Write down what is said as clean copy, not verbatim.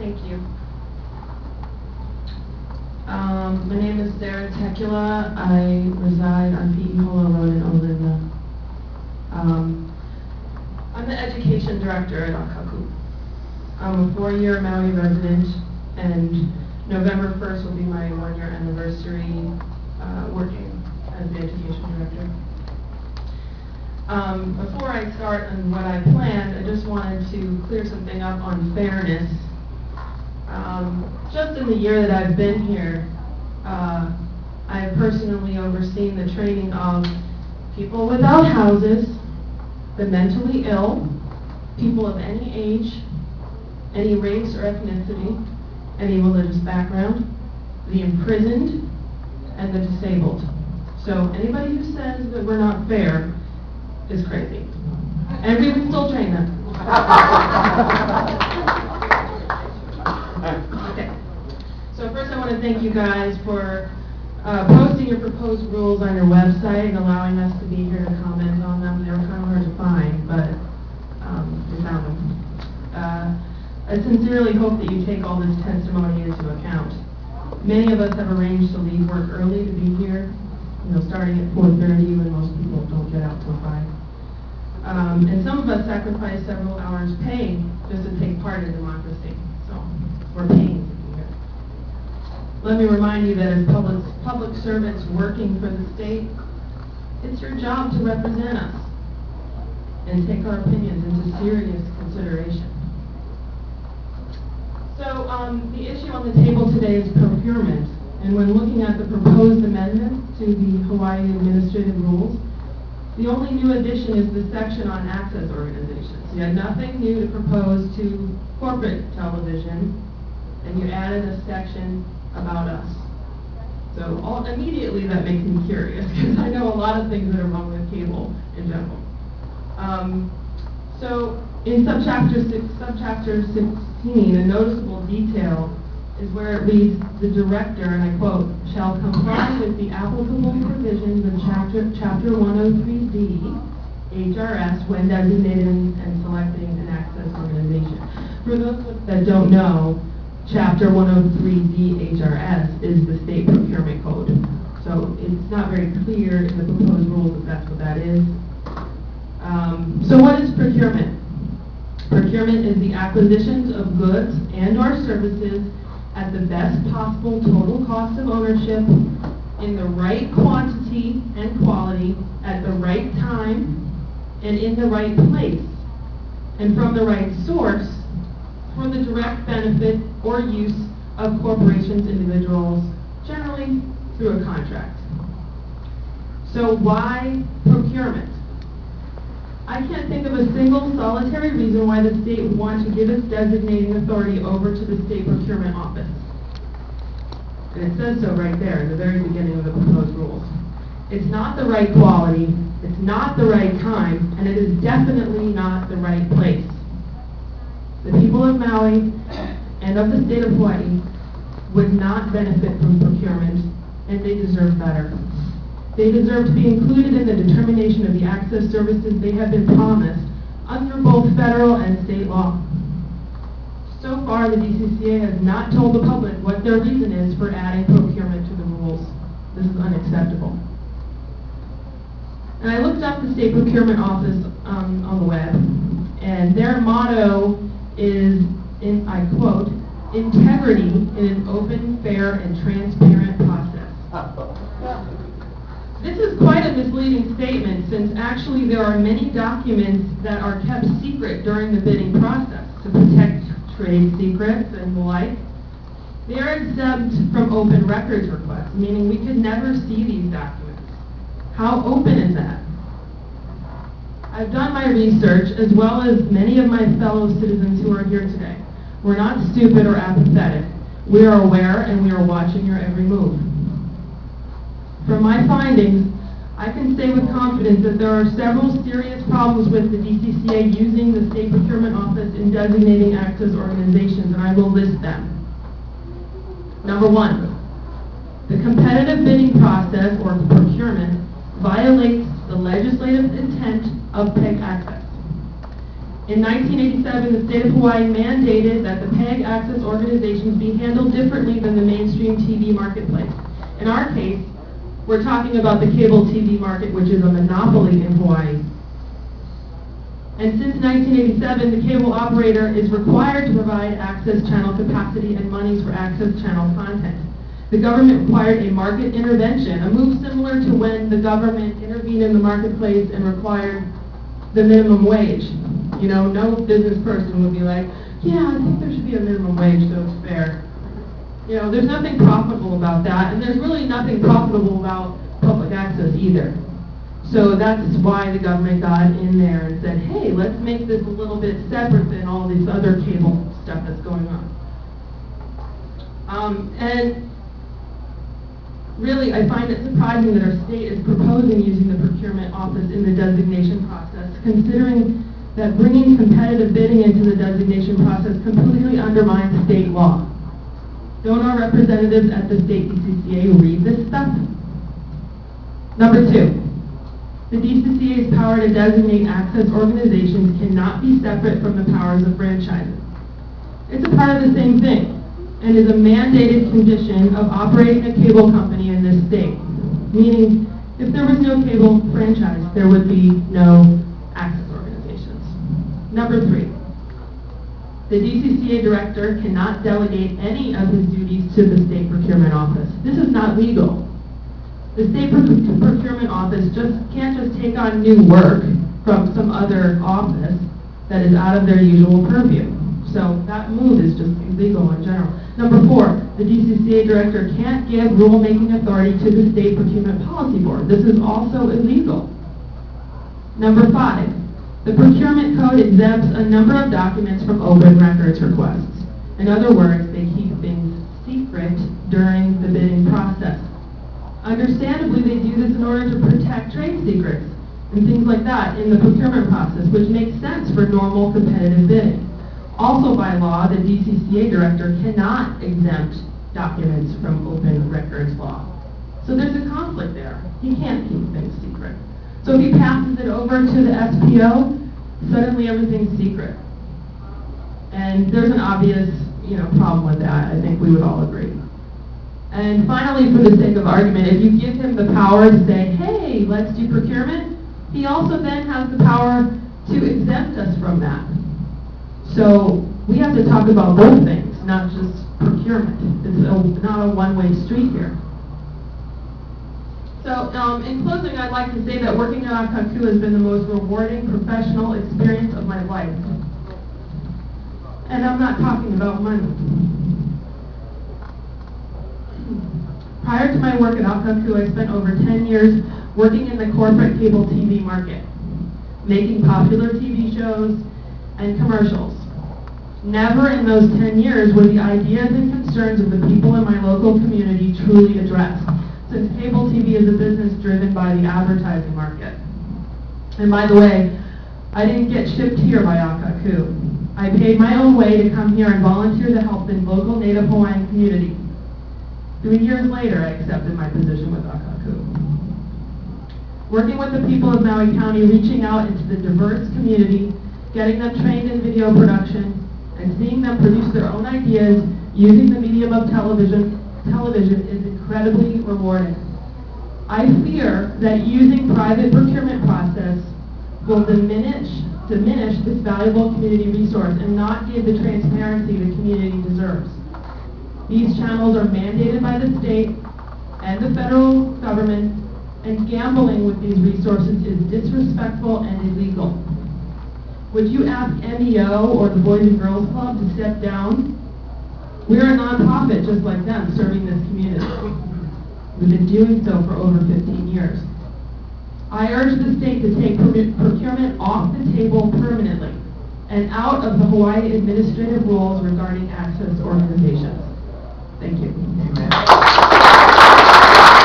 Thank you. My name is Sarah Tekula. I reside on Pi'iholo Road in Olinda. I'm the education director at Akaku. I'm a 4-year Maui resident, and November 1st will be my 1-year anniversary working as the education director. Before I start on what I planned, I just wanted to clear something up on fairness. Just in the year that I've been here, I have personally overseen the training of people without houses, the mentally ill, people of any age, any race or ethnicity, any religious background, the imprisoned, and the disabled. So anybody who says that we're not fair is crazy. And we would still train them. Okay. So first I want to thank you guys for posting your proposed rules on your website and allowing us to be here to comment on them. They were kind of hard to find, but we found them. I sincerely hope that you take all this testimony into account. Many of us have arranged to leave work early to be here, starting at 4:30 when most people don't get out till 5. And some of us sacrifice several hours pay just to take part in democracy. So we're paying to be here. Let me remind you that as public servants working for the state, it's your job to represent us and take our opinions into serious consideration. So the issue on the table today is procurement. And when looking at the proposed amendments to the Hawaii Administrative Rules, the only new addition is the section on access organizations. You had nothing new to propose to corporate television, and you added a section about us. So immediately that makes me curious, because I know a lot of things that are wrong with cable in general. So in subchapter 16, a noticeable detail is where it reads, the director, and I quote, shall comply with the applicable provisions of Chapter 103D HRS when designating and selecting an access organization. For those that don't know, Chapter 103D HRS is the state procurement code. So it's not very clear in the proposed rules if that's what that is. So what is procurement? Procurement is the acquisitions of goods and or services at the best possible total cost of ownership in the right quantity and quality at the right time and in the right place and from the right source for the direct benefit or use of corporations, individuals, generally through a contract. So why procurement? I can't think of a single solitary reason why the state would want to give its designating authority over to the state procurement office. And it says so right there in the very beginning of the proposed rules. It's not the right quality, it's not the right time, and it is definitely not the right place. The people of Maui and of the state of Hawaii would not benefit from procurement, and they deserve better. They deserve to be included in the determination of the access services they have been promised under both federal and state law. So far, the DCCA has not told the public what their reason is for adding procurement to the rules. This is unacceptable. And I looked up the state procurement office on the web, and their motto is, I quote, integrity in an open, fair, and transparent process. This is quite a misleading statement, since actually there are many documents that are kept secret during the bidding process to protect trade secrets and the like. They are exempt from open records requests, meaning we could never see these documents. How open is that? I've done my research, as well as many of my fellow citizens who are here today. We're not stupid or apathetic. We are aware and we are watching your every move. From my findings, I can say with confidence that there are several serious problems with the DCCA using the State Procurement Office in designating access organizations, and I will list them. Number one, the competitive bidding process, or procurement, violates the legislative intent of PEG access. In 1987, the state of Hawaii mandated that the PEG access organizations be handled differently than the mainstream TV marketplace. In our case, we're talking about the cable TV market, which is a monopoly in Hawaii. And since 1987, the cable operator is required to provide access channel capacity and monies for access channel content. The government required a market intervention, a move similar to when the government intervened in the marketplace and required the minimum wage. You know, no business person would be like, yeah, I think there should be a minimum wage so it's fair. You know, there's nothing profitable about that, and there's really nothing profitable about public access either. So that's why the government got in there and said, hey, let's make this a little bit separate than all this other cable stuff that's going on. And really, I find it surprising that our state is proposing using the procurement office in the designation process, considering that bringing competitive bidding into the designation process completely undermines state law. Don't our representatives at the state DCCA read this stuff? Number 2, the DCCA's power to designate access organizations cannot be separate from the powers of franchises. It's a part of the same thing, and is a mandated condition of operating a cable company in this state. Meaning, if there was no cable franchise, there would be no access organizations. Number 3, the DCCA director cannot delegate any of his duties to the state procurement office. This is not legal. The state procurement office can't just take on new work from some other office that is out of their usual purview. So that move is just illegal in general. Number 4, the DCCA director can't give rulemaking authority to the state procurement policy board. This is also illegal. Number 5, the procurement code exempts a number of documents from open records requests. In other words, they keep things secret during the bidding process. Understandably, they do this in order to protect trade secrets and things like that in the procurement process, which makes sense for normal competitive bidding. Also by law, the DCCA director cannot exempt documents from open records law. So there's a conflict there. He can't keep things secret. So if he passes it over to the SPO, suddenly everything's secret. And there's an obvious, problem with that. I think we would all agree. And finally, for the sake of argument, if you give him the power to say, hey, let's do procurement, he also then has the power to exempt us from that. So we have to talk about both things, not just procurement. It's not a one-way street here. So in closing, I'd like to say that working at Akaku has been the most rewarding professional experience of my life. And I'm not talking about money. Prior to my work at Akaku, I spent over 10 years working in the corporate cable TV market, making popular TV shows and commercials. Never in those 10 years were the ideas and concerns of the people in my local community truly addressed, since cable TV is a business driven by the advertising market. And by the way, I didn't get shipped here by Akaku. I paid my own way to come here and volunteer to help the local Native Hawaiian community. 3 years later, I accepted my position with Akaku. Working with the people of Maui County, reaching out into the diverse community, getting them trained in video production, and seeing them produce their own ideas using the medium of television is incredibly rewarding. I fear that using private procurement process will diminish this valuable community resource and not give the transparency the community deserves. These channels are mandated by the state and the federal government, and gambling with these resources is disrespectful and illegal. Would you ask MEO or the Boys and Girls Club to step down? We're a nonprofit just like them, serving this community. We've been doing so for over 15 years. I urge the state to take procurement off the table permanently and out of the Hawaii administrative rules regarding access organizations. Thank you. Amen.